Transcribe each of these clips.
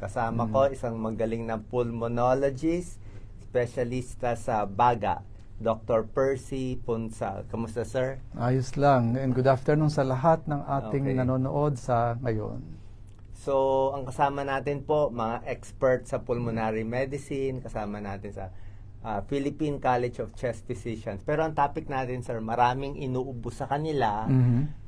Kasama ko isang magaling na pulmonologist, specialista sa baga, Dr. Percy Punsal. Kamusta, sir? Ayos lang. And good afternoon sa lahat ng ating Okay. nanonood sa ngayon. So, ang kasama natin po, mga expert sa pulmonary medicine, kasama natin sa Philippine College of Chest Physicians. Pero ang topic natin, sir, maraming inuubo sa kanila,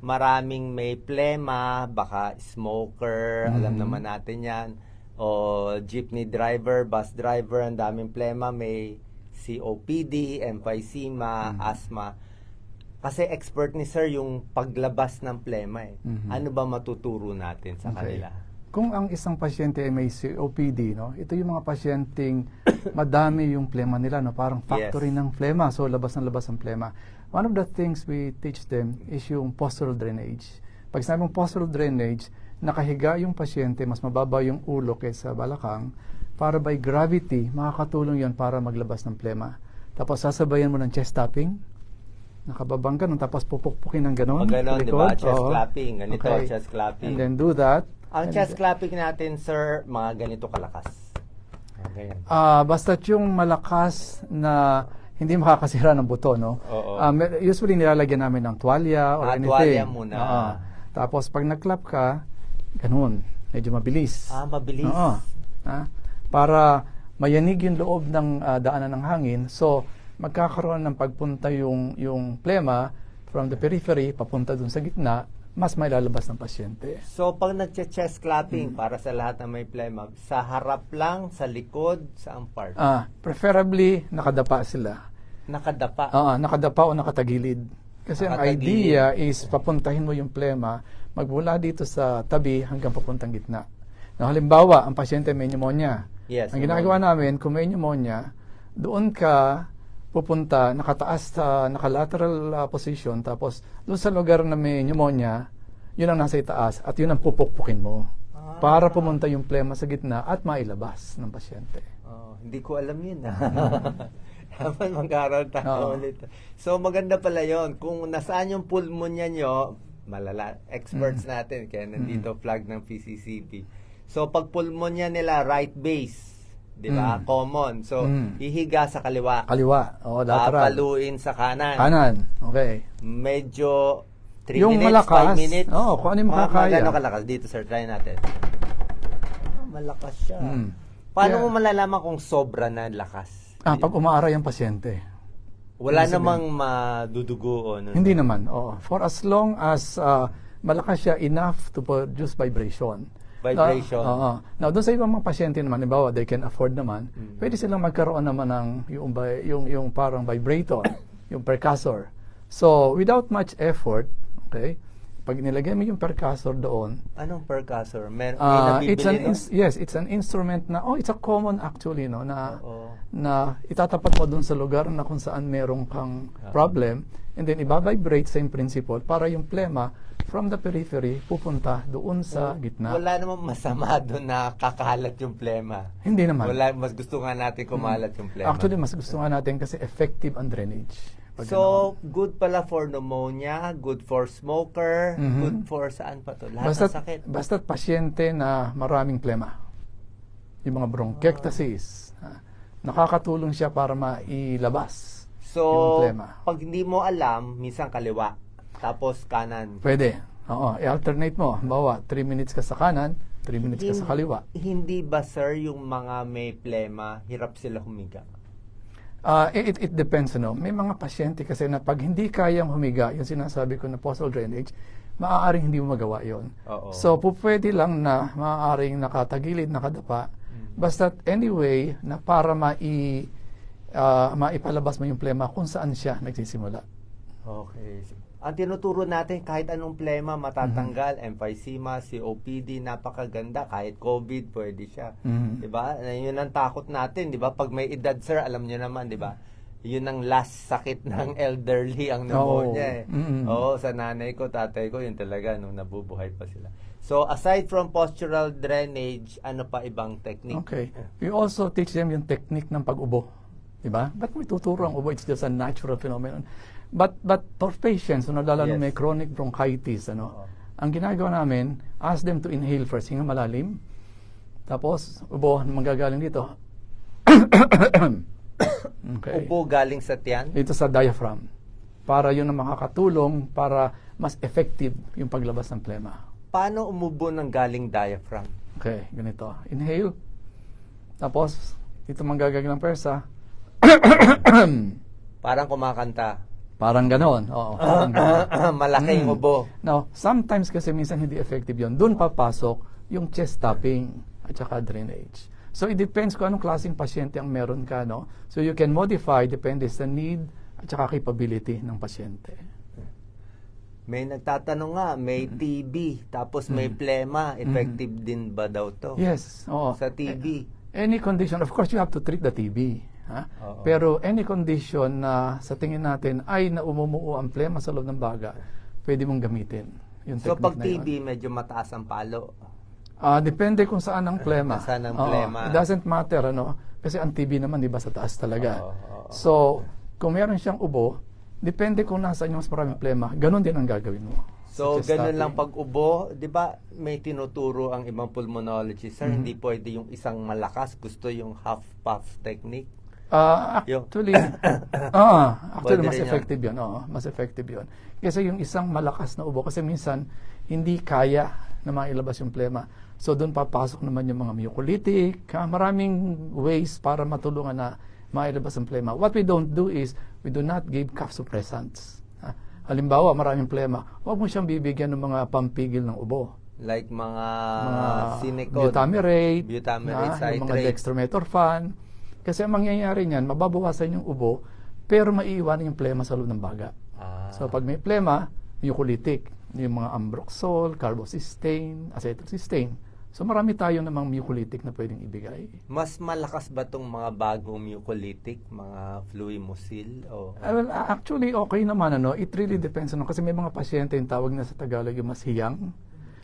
maraming may plema, baka smoker, alam naman natin yan, o jeepney driver, bus driver, ang daming plema, may COPD, emphysema, asthma. Kasi expert ni sir yung paglabas ng plema eh. Ano ba matuturo natin sa kanila? Kung ang isang pasyente ay may COPD, no, ito yung mga pasyenteng madami yung plema nila, no, parang factory ng plema, so labas ng labas ang plema. One of the things we teach them is yung postural drainage. Pag sinabi mong postural drainage, nakahiga yung pasyente, mas mababa yung ulo kaysa balakang, para by gravity, makakatulong yon para maglabas ng plema. Tapos sasabayan mo ng chest tapping, nakababang ganun, tapos pupukpukin ng ganun. Ganon, di ba? Chest Oo. clapping, ganito, Okay. chest clapping. And then do that. Ang chest clapping natin, sir, mga ganito kalakas. Okay. Basta't yung malakas na hindi makakasira ng buto, no? Oo. Usually nilalagyan namin ng tuwalya or anything. Tuwalya muna. Tapos pag nag-clap ka, ganun, medyo mabilis. Mabilis. Oo. Para mayanig yung loob ng daanan ng hangin. So, magkakaroon ng pagpunta yung plema from the periphery, papunta dun sa gitna, mas may lalabas ng pasyente. So, pag nagche-chest clapping, para sa lahat na may plema, sa harap lang, sa likod, saang part? Preferably, nakadapa sila. Nakadapa. Nakadapa o nakatagilid. Kasi ang idea is papuntahin mo yung plema magmula dito sa tabi hanggang papuntang gitna. Now, halimbawa, ang pasyente may pneumonia. Yes. Ang ginagawa namin, kung may pneumonia, doon ka pupunta, nakataas sa nakalateral position, tapos doon sa lugar na may pneumonia, yun ang nasa itaas at yun ang pupukpukin mo para pumunta yung plema sa gitna at mailabas ng pasyente. Hindi ko alam yun. Dapat magkaroon tayo ulit. So, maganda pala yun. Kung nasaan yung pulmonya nyo, malala, experts natin, kaya nandito flag ng PCCP. So, pag pulmonya nila, right base, di ba? Common. So, hihiga sa kaliwa. Kaliwa. Lateral. Paluin sa kanan. Kanan. Okay. Medyo 3 Yung minutes, malakas, 5 minutes. kung ano yung makakaya. Magano kalakas? Dito, sir, try natin. Malakas siya. Paano mo malalaman kung sobra na lakas? Pag umaaray ang pasyente. Wala namang madudugo. Hindi naman. For as long as malakas siya enough to produce vibration. Vibration. Now, doon sa ibang mga pasyente naman, halimbawa, they can afford naman, pwede silang magkaroon naman ng yung parang vibrator, yung percussor. So, without much effort, okay, pag nilagay mo yung percussor doon, anong percussor? May nabibili yes, it's an instrument na, it's a common actually, no, na itatapat mo doon sa lugar na kung saan merong kang problem, and then iba-vibrate same principle para yung plema from the periphery pupunta doon sa gitna. Wala namang masama doon na kakalat yung plema. Hindi naman. Mas gusto nga natin kumalat yung plema. Actually, mas gusto nga natin kasi effective ang drainage. So, good pala for pneumonia, good for smoker, good for saan pa to? Lahat ng sakit. Basta't pasyente na maraming plema. Yung mga bronchiectasis. Nakakatulong siya para mailabas yung plema. Pag hindi mo alam, minsan kaliwa, tapos kanan. Pwede. I-alternate mo. Bawa, 3 minutes ka sa kanan, 3 minutes ka sa kaliwa. Hindi ba, sir, yung mga may plema, hirap sila humiga? It depends, no? May mga pasyente kasi na pag hindi kayang humiga, yung sinasabi ko na postural drainage, maaaring hindi mo magawa yon. So, pwede lang na maaaring nakatagilid, nakadapa. Basta anyway, na para maipalabas mo yung plema kung saan siya nagsisimula. Okay. Ang tinuturo natin, kahit anong plema matatanggal, emphysema, COPD, napakaganda. Kahit COVID, pwede siya. Diba? Yun ang takot natin, diba? Pag may edad, sir, alam nyo naman, diba? Yun ang last sakit ng elderly, ang pneumonia. Sa nanay ko, tatay ko, yun talaga, nung nabubuhay pa sila. So, aside from postural drainage, ano pa ibang technique? Okay. We also teach them yung technique ng pag-ubo. Diba? Ba't may tuturo ang ubo? It's just a natural phenomenon. But for patients, lalo may chronic bronchitis, ang ginagawa namin, ask them to inhale first, hinga malalim. Tapos, ubo, manggagaling dito. Okay. Ubo galing sa tiyan? Dito sa diaphragm. Para yun ang makakatulong para mas effective yung paglabas ng plema. Paano umubo ng galing diaphragm? Okay, ganito. Inhale. Tapos, dito manggagaling ng persa. Parang kumakanta. Parang ganon. Oo, parang ganon. Malaking ubo. Now, sometimes kasi minsan hindi effective yun. Doon papasok yung chest tapping at saka drainage. So, it depends kung anong klaseng pasyente ang meron ka, no? So, you can modify depende sa need at saka capability ng pasyente. May nagtatanong nga, may TB, tapos may plema. Effective din ba daw to? Yes, oo. Sa TB. Any condition, of course, you have to treat the TB. Ha? Pero any condition na sa tingin natin ay naumumuo ang plema sa loob ng baga, pwede mong gamitin. Yung So, pag technique na TB, medyo mataas ang palo. depende kung saan ang plema. Saan ang Oo, plema. it doesn't matter, ano? Kasi ang TB naman, di ba, sa taas talaga. Oo. So, kung meron siyang ubo, depende kung nasaan yung mas maraming plema, ganun din ang gagawin mo. So, Sa chest ganun tapping. lang pag ubo, di ba may tinuturo ang ibang pulmonologist, sir, hindi pwede yung isang malakas, gusto yung half-puff technique. Actually, Pwede mas rin effective yun. Oo, mas effective yun. Kasi yung isang malakas na ubo, kasi minsan, hindi kaya na mailabas yung plema. So, doon papasok naman yung mga mucolytic, maraming ways para matulungan na mailabas ang plema. What we don't do is, we do not give cough suppressants. Halimbawa, maraming plema, huwag mo siyang bibigyan ng mga pampigil ng ubo. Like mga Synecod, butamirate, butamirate yung mga citrate. dextromethorphan. Kasi ang mangyayari niyan, mababawasan yung ubo, pero maiiwanan yung plema sa loob ng baga. So pag may plema, mucolytic, yung mga ambroxol, carbocysteine, acetylcysteine. So marami tayo namang mucolytic na pwedeng ibigay. Mas malakas ba tong mga bagong mucolytic, mga fluimucil? O... Well, actually, okay naman. It really depends. Kasi may mga pasyente, yung tawag na sa Tagalog, yung mas hiyang.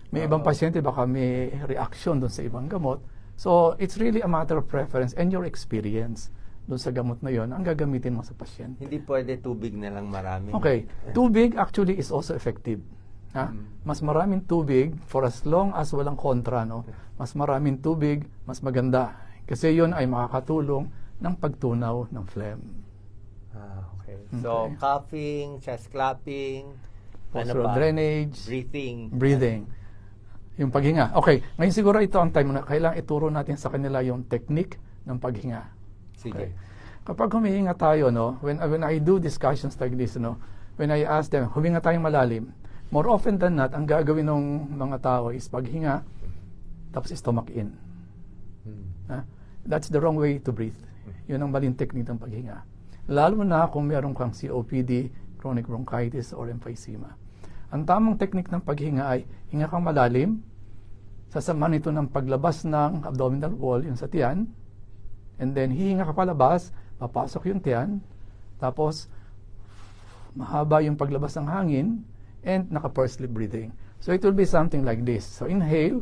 May ibang pasyente, baka may reaction doon sa ibang gamot. So, it's really a matter of preference and your experience doon sa gamot na yon ang gagamitin mo sa pasyente. Hindi pwede tubig na lang marami. Okay. Tubig actually is also effective. Mas maraming tubig for as long as walang kontra, no? Mas maraming tubig, mas maganda. Kasi yon ay makakatulong ng pagtunaw ng phlegm. Okay. So, coughing, chest clapping, Postural drainage, breathing. Yung paghinga. Okay, ngayon siguro ito ang time na kailangan ituro natin sa kanila yung technique ng paghinga. Sige. Okay. Kapag humihinga tayo, no, when I do discussions like this, no, when I ask them, huminga tayong malalim, more often than not, ang gagawin ng mga tao is paghinga, tapos stomach in. That's the wrong way to breathe. Yun ang maling technique ng paghinga. Lalo na kung meron kang COPD, chronic bronchitis, or emphysema. Ang tamang technique ng paghinga ay hinga kang malalim, sasamahan ito ng paglabas ng abdominal wall, yung sa tiyan, and then hihinga ka palabas, papasok yung tiyan, tapos mahaba yung paglabas ng hangin, and naka-pursed lip breathing. So it will be something like this. So inhale,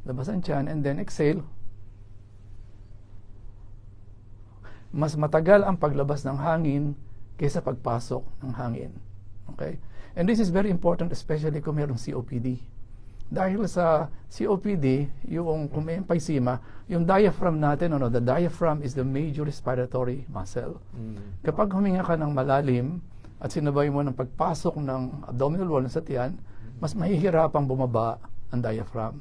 labas ang tiyan, and then exhale. Mas matagal ang paglabas ng hangin kaysa pagpasok ng hangin. Okay? And this is very important, especially kung mayroong COPD. Dahil sa COPD, yung kung may emphysema, yung diaphragm natin, the diaphragm is the major respiratory muscle. Kapag huminga ka ng malalim at sinabay mo ng pagpasok ng abdominal wall sa tiyan, mas mahihirapang bumaba ang diaphragm.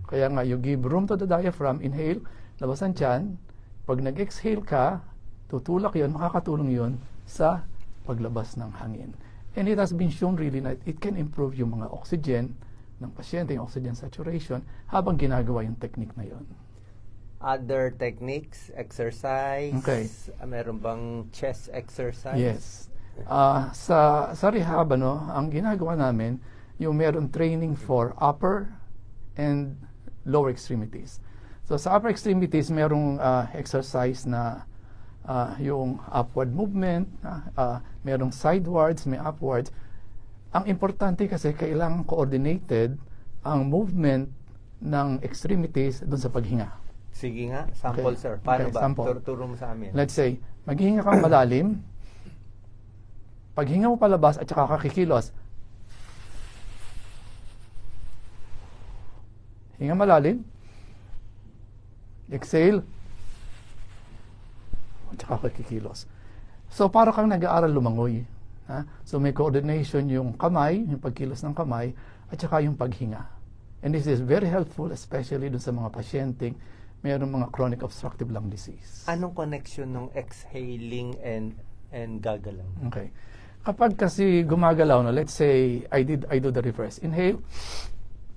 Kaya nga, you give room to the diaphragm, inhale, labas ang tiyan. Pag nag-exhale ka, tutulak yun, makakatulong yun sa paglabas ng hangin. And it has been shown really that it can improve yung mga oxygen ng pasyente, yung oxygen saturation, habang ginagawa yung technique na yon. Other techniques, exercise, Okay. Meron bang chest exercise? Yes. Sa rehab, ang ginagawa namin, yung meron training for upper and lower extremities. So sa upper extremities, merong exercise na yung upward movement, merong sidewards, may upwards. Ang importante kasi kailangan coordinated ang movement ng extremities doon sa paghinga. Sige nga, sample sir. Paano ba? Sample. Turo mo sa amin. Let's say, maghihinga kang malalim, paghinga mo palabas at saka kakikilos, hinga malalim, Exhale. At saka kikilos. So, para kang nag-aaral lumangoy. Ha? So, may coordination yung kamay, yung pagkilos ng kamay, at saka yung paghinga. And this is very helpful, especially dun sa mga pasyenteng mayroong mga chronic obstructive lung disease. Anong connection ng exhaling and gagalaw? Okay. Kapag kasi gumagalaw, no, let's say, I do the reverse. Inhale,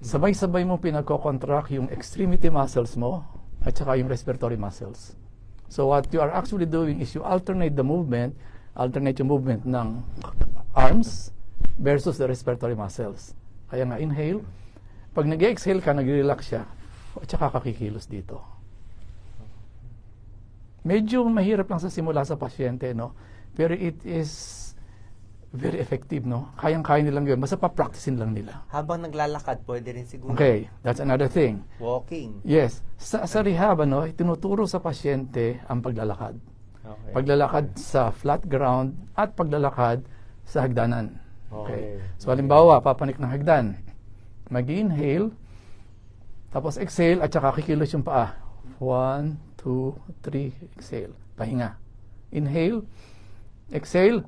sabay-sabay mo pinagko-contract yung extremity muscles mo, at saka yung respiratory muscles. So what you are actually doing is you alternate yung movement ng arms versus the respiratory muscles. Kaya nga, inhale. Pag nag-exhale ka, nag-relax siya, at saka kakikilos dito. Medyo mahirap lang sa simula sa pasyente, no? Pero it is very effective, no? Kayang-kaya nilang gawin. Basta pa-practicein lang nila. Habang naglalakad, pwede rin siguro. Okay, that's another thing. Walking. Yes. Sa rehab, tinuturo sa pasyente ang paglalakad. Okay. Paglalakad sa flat ground at paglalakad sa hagdanan. Okay. Okay. So, halimbawa, papanik ng hagdan. Mag-inhale, tapos exhale, at saka kikilos yung paa. 1, 2, 3, exhale. Pahinga. Inhale, exhale,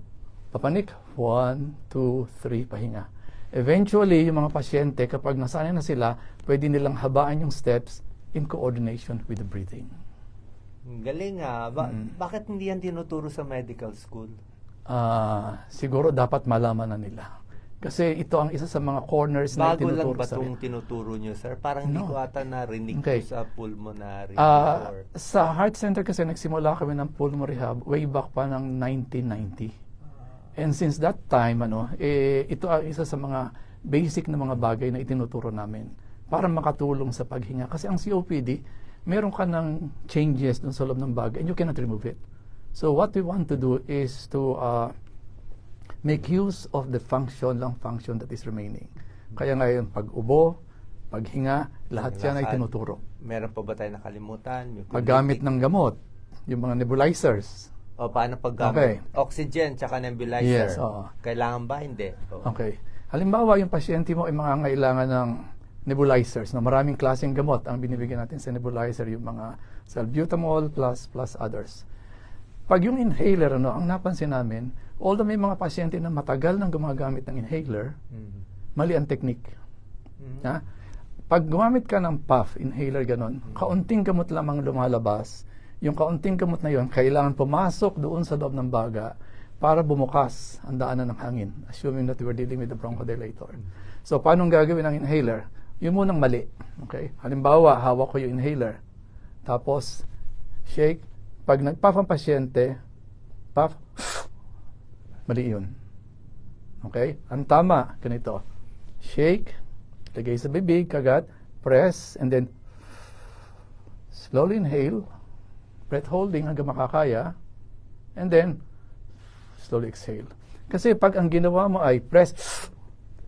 papanik. 1, 2, 3, pahinga. Eventually, yung mga pasyente, kapag nasanay na sila, pwede nilang habaan yung steps in coordination with the breathing. Galing nga. Bakit hindi yan tinuturo sa medical school? Siguro dapat malaman na nila. Kasi ito ang isa sa mga corners na Bago lang tinuturo ba sa itong tinuturo nyo, sir? Parang hindi ko ata narinig Okay. sa pulmonary. Sa Heart Center kasi nagsimula kami ng pulmonary rehab way back pa ng 1990. And since that time, ito ang isa sa mga basic na mga bagay na itinuturo namin para makatulong sa paghinga. Kasi ang COPD, meron ka ng changes dun sa loob ng bagay and you cannot remove it. So what we want to do is to make use of the lung function that is remaining. Kaya ngayon, pag-ubo, paghinga, lahat yan ay tinuturo. Meron pa ba tayo nakalimutan? Paggamit ng gamot, yung mga nebulizers. O paano paggamit? Okay. Oxygen tsaka nebulizer. Yes, oo. Kailangan ba? Hindi. Okay. Halimbawa, yung pasyente mo ay mangangailangan ng nebulizers. No? Maraming klaseng gamot ang binibigyan natin sa nebulizer, yung mga salbutamol plus others. Pag yung inhaler, ang napansin namin, although may mga pasyente na matagal nang gumagamit ng inhaler, mali ang technique. Ha? Pag gumamit ka ng puff, inhaler, ganon, kaunting gamot lamang lumalabas. Yung kaunting gamot na yon kailangan pumasok doon sa loob ng baga para bumukas ang daanan ng hangin, assuming that we're dealing with the bronchodilator. So, paano gagawin ang inhaler? Yun munang mali. Okay? Halimbawa, hawak ko yung inhaler. Tapos, shake. Pag nag-puff ang pasyente, puff, mali yun. Okay? Ang tama, ganito. Shake, lagay sa bibig, kagat, press, and then slowly inhale, breath holding hanggang makakaya, and then slowly exhale. Kasi pag ang ginawa mo ay press,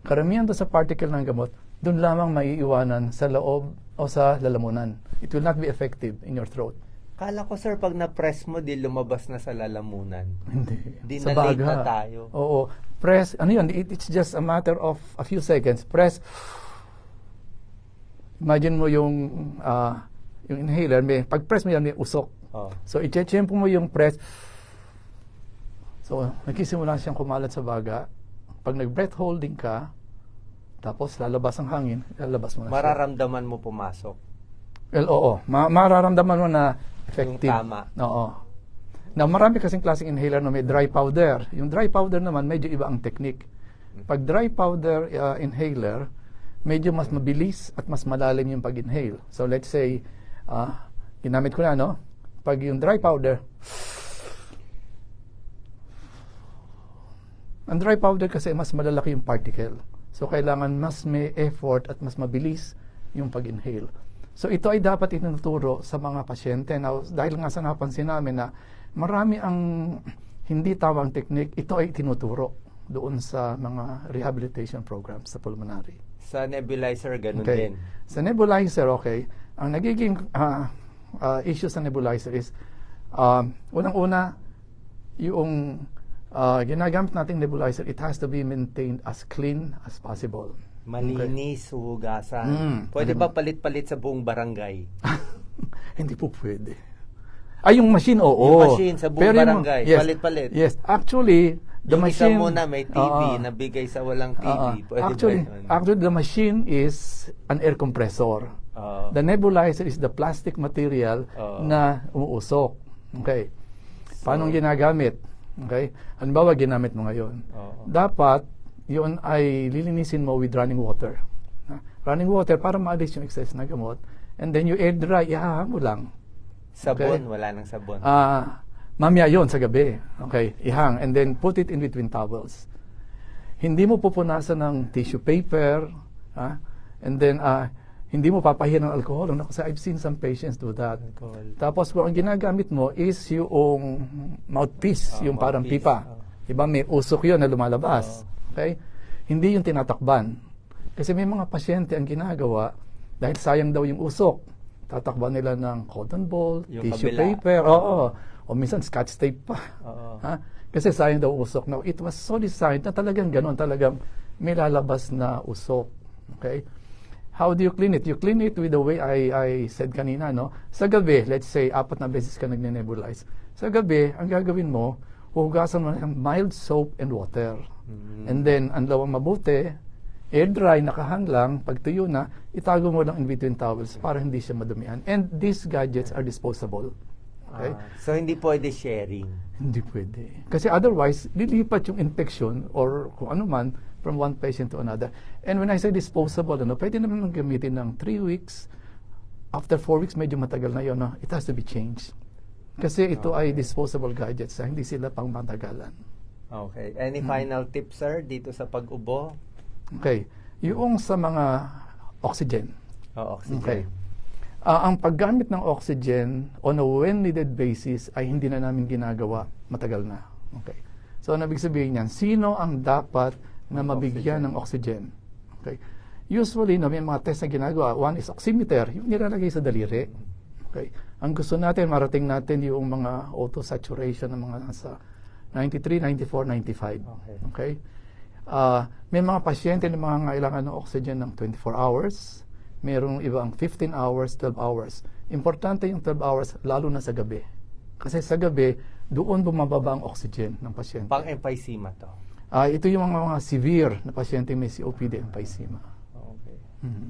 karamihan doon sa particle ng gamot, doon lamang maiiwanan sa loob o sa lalamunan. It will not be effective in your throat. Kala ko, sir, pag na-press mo, di lumabas na sa lalamunan. Hindi. Di Sa na-late baga. na tayo. Oo. Press, it's just a matter of a few seconds. Press. Imagine mo yung inhaler, pag-press mo yan, may usok. Oh. So, i-chempo mo yung press. So, nagsisimula siyang kumalat sa baga. Pag nag-breath holding ka, tapos lalabas ang hangin, lalabas mo na Mararamdaman mo pumasok. Well, oo. Mararamdaman mo na effective. Yung tama. Oo. Now, marami kasing klaseng inhaler na may dry powder. Yung dry powder naman, medyo iba ang technique. Pag dry powder inhaler, medyo mas mabilis at mas malalim yung pag-inhale. So, let's say, ginamit ko na, pag yung dry powder, ang dry powder kasi mas malalaki yung particle. So, kailangan mas may effort at mas mabilis yung pag-inhale. So, ito ay dapat itinuturo sa mga pasyente. Now, dahil nga sa napansin namin na marami ang hindi tamang technique, ito ay tinuturo doon sa mga rehabilitation programs sa pulmonary. Sa nebulizer, ganun din. Sa nebulizer, okay, ang nagiging issue sa nebulizer is, unang-una, yung ginagamit nating nebulizer, it has to be maintained as clean as possible. Malinis, hugasan. Pwede ba palit-palit sa buong barangay? Hindi po pwede. Ay, yung machine, oo. Yung machine sa buong Pero yung- barangay, yes, palit-palit. Yes, actually, the Yung machine... isa muna may TV, Oo. nabigay sa walang TV. Oo. Pwede Actually, ba yun? actually, the machine is an air compressor. Oo. The nebulizer is the plastic material Oo. na umuusok. Okay. Paano ginagamit? Okay. Halimbawa, ginamit mo ngayon. Oo. Dapat, yun ay lilinisin mo with running water. Running water para maalis yung excess na gamot. And then you air dry, ihahang mo lang. Sabon, Okay. wala nang sabon. Mamaya yon sa gabi. Okay, ihang. And then put it in between towels. Hindi mo pupunasan ng tissue paper. And then, hindi mo papahiyan ng alcohol. Kasi I've seen some patients do that. Alcohol. Tapos kung ang ginagamit mo is yung mouthpiece, yung parang Mouthpiece. pipa. Diba, may usok yun na lumalabas. Okay? Hindi yung tinatakban. Kasi may mga pasyente ang ginagawa, dahil sayang daw yung usok, tatakban nila ng cotton ball, Yung tissue kabila. paper, oo. O minsan scotch tape pa. Oo. Kasi sayang daw usok. Now, it was so designed na talagang ganun, talagang may lalabas na usok. Okay? How do you clean it? You clean it with the way I said kanina, no? Sa gabi, let's say, 4 na beses ka nagne-nebulize. Sa gabi, ang gagawin mo, huhugasan mo ng mild soap and water. And then, ang lawang mabuti, air dry, nakahang lang, pag tuyo na, itago mo lang in between towels para hindi siya madumihan. And these gadgets are disposable. Okay? So, hindi pwede sharing. Hindi pwede. Kasi otherwise, lilipat yung infection or kung ano man from one patient to another. And when I say disposable, pwede naman gamitin ng 3 weeks. After 4 weeks, medyo matagal na yun. It has to be changed. Kasi ito ay disposable gadgets. Hindi sila pang matagalan. Okay. Any final tips, sir, dito sa pag-ubo? Okay. Yung sa mga oxygen. Oxygen. Okay. Ang paggamit ng oxygen on a when needed basis ay hindi na namin ginagawa matagal na. Okay. So, ang ibig sabihin niyan, sino ang dapat na mabigyan ng oxygen? Okay. Usually, may mga test na ginagawa. One is oximeter, yung nilalagay sa daliri. Okay. Ang gusto natin, marating natin yung mga auto saturation ng mga nasa 93, 94, 95. Okay. Okay. May mga pasyente na mga kailangan ng oxygen ng 24 hours. Mayroong ibang 15 hours, 12 hours. Importante yung 12 hours, lalo na sa gabi. Kasi sa gabi, doon bumababa ang oxygen ng pasyente. Pang-emphysema to. Ito yung mga severe na pasyente may COPD emphysema. Okay. Mhm.